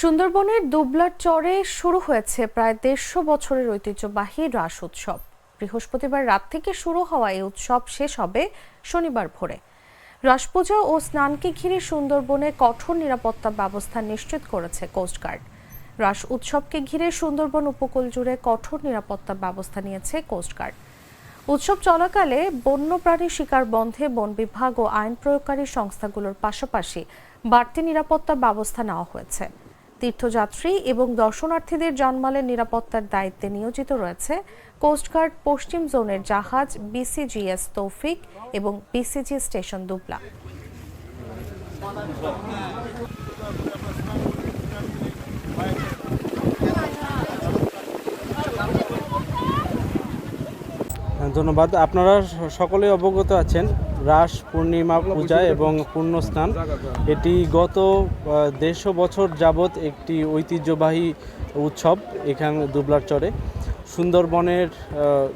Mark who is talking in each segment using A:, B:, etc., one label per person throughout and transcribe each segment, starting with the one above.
A: সুন্দরবনের দুবলার চরে শুরু হয়েছে প্রায় ১৫০ বছরের ঐতিহ্যবাহী রাস উৎসব। বৃহস্পতিবার রাত থেকে শুরু হওয়া এই উৎসব শেষ হবে শনিবার ভোরে। রাস পূজা ও স্নানকে ঘিরে সুন্দরবনে কঠোর নিরাপত্তা ব্যবস্থা নিশ্চিত করেছে কোস্টগার্ড। রাস উৎসবকে ঘিরে সুন্দরবন উপকূল জুড়ে কঠোর নিরাপত্তা ব্যবস্থা নিয়েছে কোস্টগার্ড। উৎসব চলাকালে বন্যপ্রাণী শিকার বন্ধে বন বিভাগ ও আইন প্রয়োগকারী সংস্থাগুলোর পাশাপাশি বাড়তি নিরাপত্তা ব্যবস্থা নেওয়া হয়েছে। তীর্থযাত্রী এবং দর্শনার্থীদের জানমালের নিরাপত্তার দায়িত্বে নিয়োজিত রয়েছে কোস্টগার্ড পশ্চিম জোনের জাহাজ বিসিজিএস তৌফিক এবং বিসিজি স্টেশন দুবলা।
B: ধন্যবাদ। আপনারা সকলেই অবগত আছেন রাস পূর্ণিমা পূজা এবং পূর্ণ স্নান এটি গত ১৫০ বছর যাবৎ একটি ঐতিহ্যবাহী উৎসব এখানে দুবলার চরে।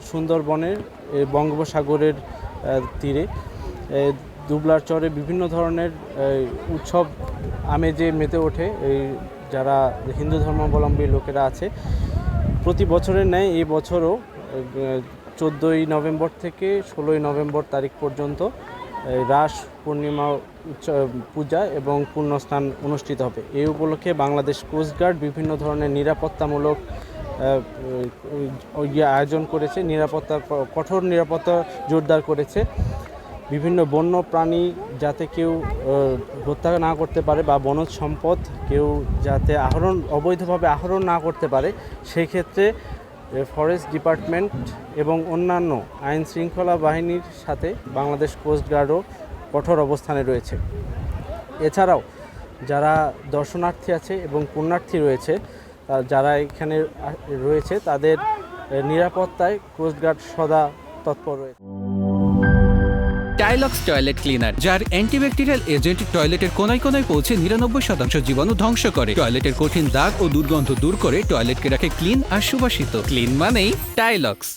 B: সুন্দরবনের বঙ্গোপসাগরের তীরে দুবলার চরে বিভিন্ন ধরনের উৎসব আমেজে মেতে ওঠে। যারা হিন্দু ধর্মাবলম্বী লোকেরা আছে প্রতি বছরের ন্যায় এই বছরও ১৪ই নভেম্বর থেকে ১৬ই নভেম্বর তারিখ পর্যন্ত রাস পূর্ণিমা পূজা এবং পূর্ণস্নান অনুষ্ঠিত হবে। এই উপলক্ষে বাংলাদেশ কোস্টগার্ড বিভিন্ন ধরনের নিরাপত্তামূলক আয়োজন করেছে, কঠোর নিরাপত্তা জোরদার করেছে। বিভিন্ন বন্য প্রাণী যাতে কেউ হত্যা না করতে পারে বা বনজ সম্পদ কেউ যাতে অবৈধভাবে আহরণ না করতে পারে, সেই ক্ষেত্রে ফরেস্ট ডিপার্টমেন্ট এবং অন্যান্য আইন শৃঙ্খলা বাহিনীর সাথে বাংলাদেশ কোস্টগার্ডও কঠোর অবস্থানে রয়েছে। এছাড়াও যারা দর্শনার্থী আছে এবং পুণ্যার্থী রয়েছে, যারা এখানে রয়েছে তাদের নিরাপত্তায় কোস্টগার্ড সদা তৎপর রয়েছে।
C: টাইলক্স টয়লেট ক্লিনার, যার অ্যান্টিব্যাকটেরিয়াল এজেন্ট টয়লেটের কোনায় কোনায় পৌঁছে ৯৯% জীবাণু ধ্বংস করে, টয়লেটের কঠিন দাগ ও দুর্গন্ধ দূর করে টয়লেটকে রাখে ক্লিন আর সুবাসিত। ক্লিন মানেই টাইলক্স।